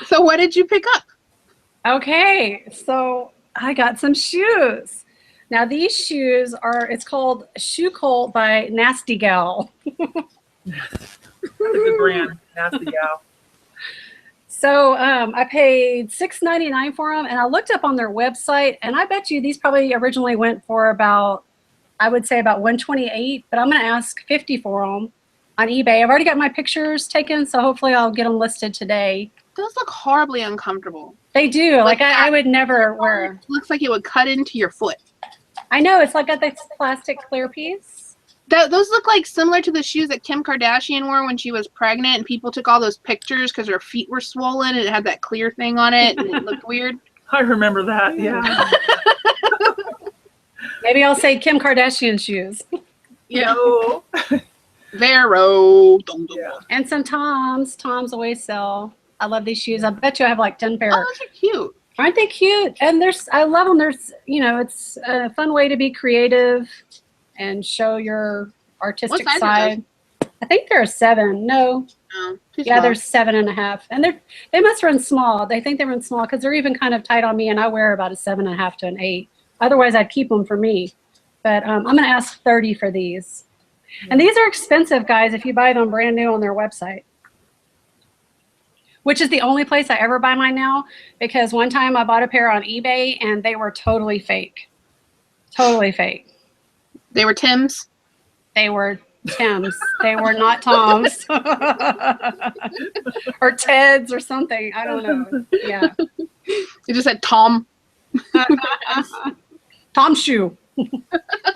So what did you pick up? Okay, so I got some shoes. Now these shoes it's called Shoe Cult by Nasty Gal. That's a good brand, Nasty Gal. So I paid $6.99 for them, and I looked up on their website, and I bet you these probably originally went for about, I would say about $128, but I'm going to ask $50 for them on eBay. I've already got my pictures taken, so hopefully I'll get them listed today. Those look horribly uncomfortable. They do. Like I would never wear. It looks like it would cut into your foot. I know. It's like got this plastic clear piece. Those look like similar to the shoes that Kim Kardashian wore when she was pregnant, and people took all those pictures because her feet were swollen and it had that clear thing on it, and it looked weird. I remember that. Yeah. Maybe I'll say Kim Kardashian shoes. Yeah. No. Vero. Yeah. And some Toms. Toms always sell. I love these shoes. I bet you I have like 10 pair. Oh, those are cute. Aren't they cute? And I love them. There's, it's a fun way to be creative and show your artistic What size side. I think they're a 7. No. Oh, too Yeah, small. they're 7.5. And they must run small. They think they run small because they're even kind of tight on me, and I wear about a 7.5 to an 8. Otherwise, I'd keep them for me. But I'm going to ask $30 for these. And these are expensive, guys, if you buy them brand new on their website. Which is the only place I ever buy mine now, because one time I bought a pair on eBay and they were totally fake. Totally fake. They were Tim's. They were Tim's. They were not Tom's. Or Ted's or something. I don't know. Yeah. It just said Tom. Tom shoe.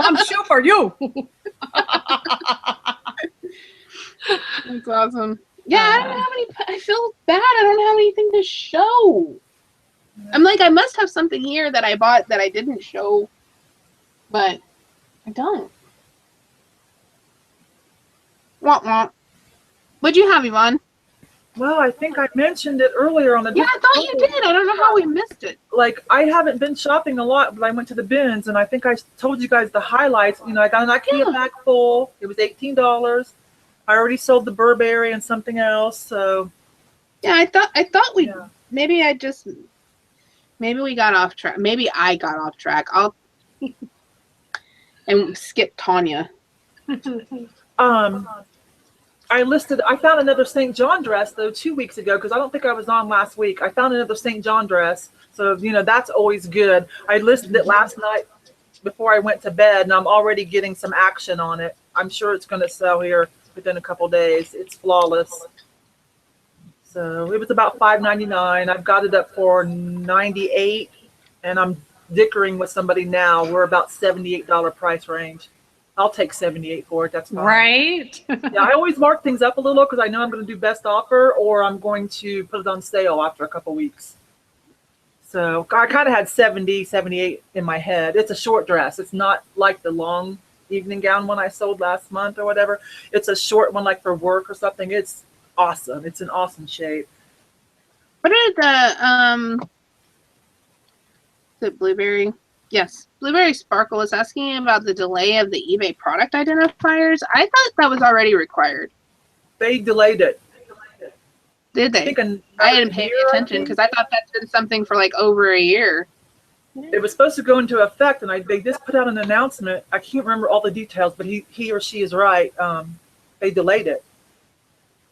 Tom shoe for you. That's awesome. Yeah, I don't have any. I feel bad. I don't have anything to show. I'm like, I must have something here that I bought that I didn't show, but I don't. Womp womp. What'd you have, Yvonne? Well, I think I mentioned it earlier on the. Yeah, I thought you did. I don't know how we missed it. Like, I haven't been shopping a lot, but I went to the bins, and I think I told you guys the highlights. I got an IKEA bag full. It was $18. I already sold the Burberry and something else, so. Yeah, I thought we maybe we got off track. Maybe I got off track. I'll and skip Tanya. I found another St. John dress though 2 weeks ago because I don't think I was on last week. I found another St. John dress, so that's always good. I listed it last night before I went to bed, and I'm already getting some action on it. I'm sure it's going to sell here within a couple days. It's flawless. So it was about $5.99. I've got it up for $98, and I'm dickering with somebody now. We're about $78 price range. I'll take 78 for it. That's fine. Right? Yeah, I always mark things up a little because I know I'm going to do best offer, or I'm going to put it on sale after a couple weeks. So I kind of had 70, 78 in my head. It's a short dress. It's not like the long evening gown one I sold last month or whatever. It's a short one like for work or something. It's awesome. It's an awesome shape. What did the Blueberry? Yes, Blueberry Sparkle was asking about the delay of the eBay product identifiers. I thought that was already required. They delayed it. Did they? I didn't pay any attention because I thought that's been something for like over a year. It was supposed to go into effect, and they just put out an announcement. I can't remember all the details, but he or she is right. They delayed it.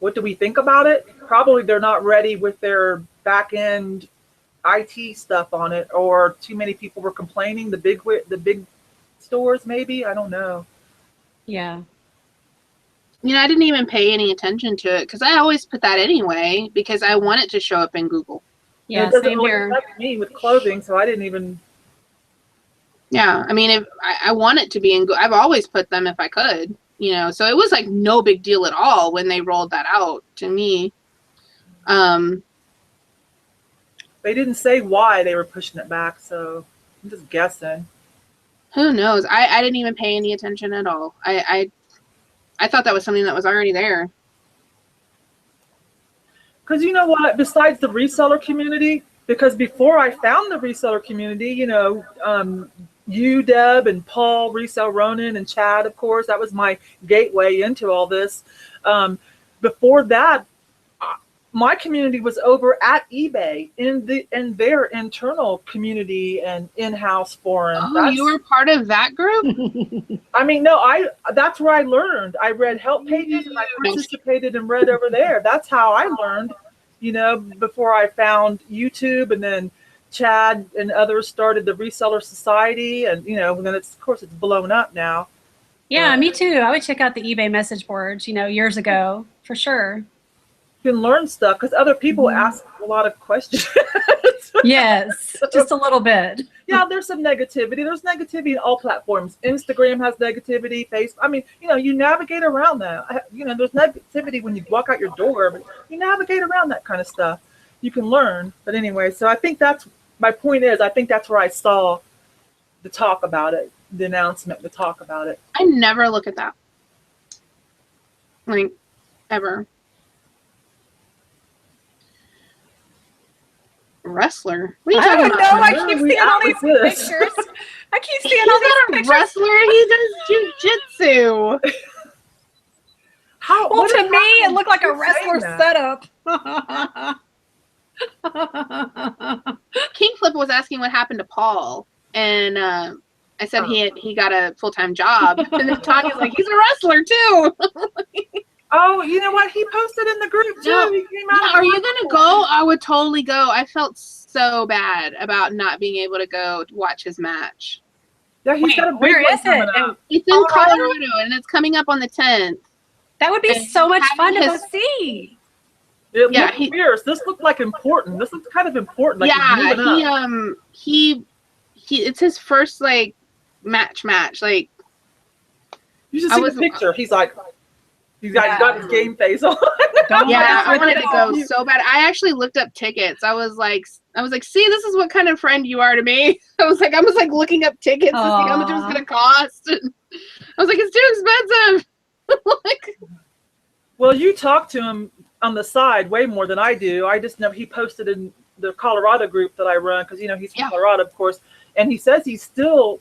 What do we think about it? Probably they're not ready with their back end IT stuff on it, or too many people were complaining. The big stores, maybe. I don't know. Yeah. You know, I didn't even pay any attention to it because I always put that anyway because I want it to show up in Google. Yeah, it doesn't same really here. affect me with clothing, so I didn't even. Yeah, I mean, if I want it to be in Google, I've always put them if I could, you know. So it was like no big deal at all when they rolled that out to me. They didn't say why they were pushing it back, so I'm just guessing. Who knows? I didn't even pay any attention at all. I thought that was something that was already there. Because you know what? Besides the reseller community, because before I found the reseller community, you know, you, Deb, and Paul, Resell Ronan, and Chad, of course, that was my gateway into all this. Before that, my community was over at eBay in their internal community and in-house forum. Oh, you were part of that group? I mean, no, that's where I learned. I read help pages and I participated and read over there. That's how I learned, you know, before I found YouTube, and then Chad and others started the Reseller Society, and you know, and then of course it's blown up now. Yeah, me too. I would check out the eBay message boards, you know, years ago, for sure. You can learn stuff because other people ask a lot of questions. Yes, just a little bit. Yeah, there's some negativity. There's negativity in all platforms. Instagram has negativity. Facebook. I mean, you know, you navigate around that. You know, there's negativity when you walk out your door, but you navigate around that kind of stuff. You can learn. But anyway, so I think that's my point. I think that's where I saw the talk about it, the announcement, the talk about it. I never look at that. Like, ever. Wrestler? What are you talking about? I keep seeing all these pictures. I keep seeing all these pictures. He's not a wrestler. He does jujitsu. Well, to me, it looked like a wrestler setup. King Flip was asking what happened to Paul, and I said he got a full-time job, and then Tanya's like, he's a wrestler too. Oh, you know what? He posted in the group too. No. He came out. Yeah, are you gonna go? I would totally go. I felt so bad about not being able to go to watch his match. Yeah, he's got a big where one is coming it? up. It's in Colorado, and it's coming up on the 10th. That would be so much fun to go see. It looked fierce. This looked like important. This looked kind of important. Like he it's his first like match. Like, you should see the picture. He's like. He's got his game face on. Yeah, I wanted to go so bad. I actually looked up tickets. I was like, see, this is what kind of friend you are to me. I was like looking up tickets to see how much it was gonna cost. And I was like, it's too expensive. Well, you talk to him on the side way more than I do. I just know he posted in the Colorado group that I run because you know he's from Colorado, of course. And he says he still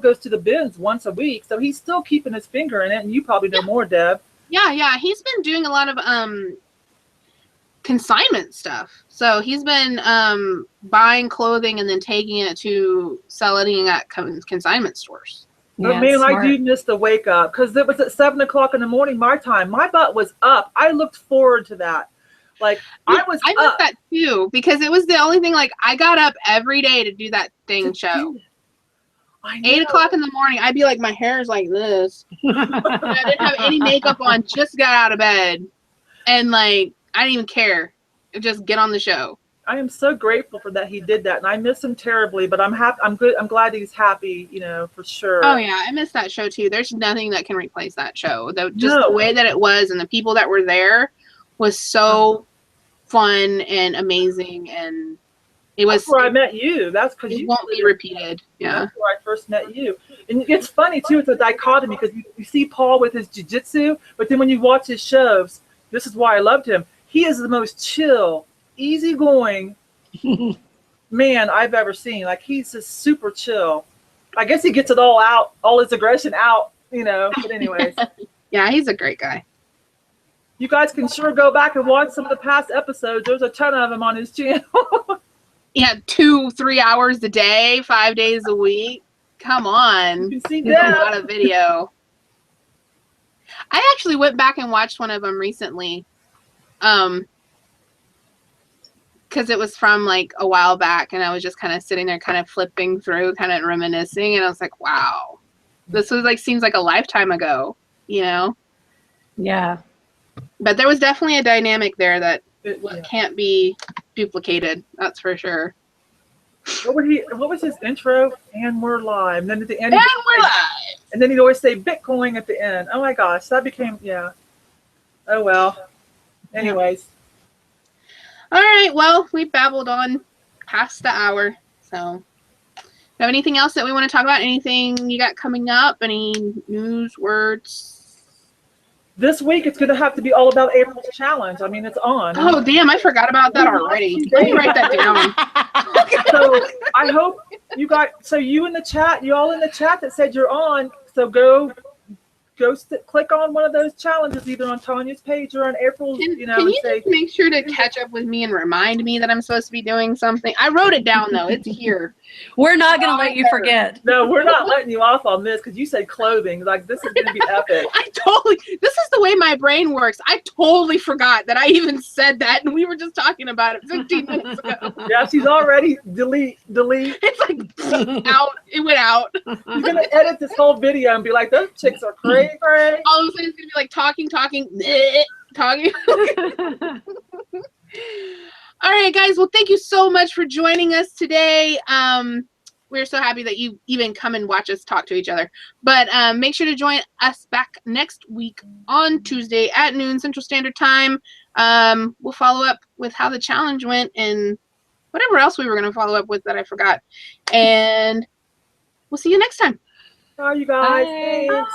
goes to the bins once a week, so he's still keeping his finger in it. And you probably know more, Deb. Yeah, he's been doing a lot of consignment stuff. So he's been buying clothing and then taking it to selling at consignment stores. But man, I do miss the wake up because it was at 7 o'clock in the morning my time. My butt was up. I looked forward to that. Like I missed that too because it was the only thing. Like I got up every day to do that show. 8 o'clock in the morning, I'd be like, my hair is like this. I didn't have any makeup on, just got out of bed. And like, I didn't even care. just get on the show. I am so grateful for that he did that, and I miss him terribly. But I'm happy. I'm good. I'm glad he's happy. You know, for sure. Oh yeah, I miss that show too. There's nothing that can replace that show. The way that it was and the people that were there was so fun and amazing, and it was. That's where I met you. That's because you won't be repeated. Yeah, that's where I first met you. And it's funny too. It's a dichotomy because you see Paul with his jiu-jitsu, but then when you watch his shows, this is why I loved him. He is the most chill, easygoing man I've ever seen. Like, he's just super chill. I guess he gets it all out, all his aggression out, you know. But anyways, yeah, he's a great guy. You guys can sure go back and watch some of the past episodes. There's a ton of them on his channel. Yeah, 2-3 hours a day, 5 days a week. Come on, you can see a lot of video. I actually went back and watched one of them recently. Because it was from like a while back, and I was just kind of sitting there kind of flipping through, kind of reminiscing, and I was like, wow, this was like, seems like a lifetime ago, you know? Yeah. But there was definitely a dynamic there that can't be duplicated, that's for sure. What was his intro? And we're live. And then at the end, and we're live. And then he'd always say Bitcoin at the end. Oh my gosh, that became, yeah. Oh well. Anyways. All right, well, we babbled on past the hour, so have anything else that we want to talk about? Anything you got coming up? Any news, words? This week it's going to have to be all about April's challenge. I mean, it's on. Oh, damn, I forgot about that already. Let me write that down. So I hope you got, so you in the chat, you all in the chat that said you're on, so go click on one of those challenges, either on Tanya's page or on April's, Can you just make sure to catch up with me and remind me that I'm supposed to be doing something? I wrote it down, though. It's here. We're not going to let you forget. No, we're not letting you off on this because you said clothing. Like, this is going to be epic. This is the way my brain works. I totally forgot that I even said that, and we were just talking about it 15 minutes ago. Yeah, she's already delete. It's like out. It went out. You're going to edit this whole video and be like, those chicks are crazy. All of a sudden, it's going to be like talking. All right, guys. Well, thank you so much for joining us today. We're so happy that you even come and watch us talk to each other. But make sure to join us back next week on Tuesday at noon Central Standard Time. We'll follow up with how the challenge went and whatever else we were going to follow up with that I forgot. And we'll see you next time. Bye, you guys. Bye. Thanks.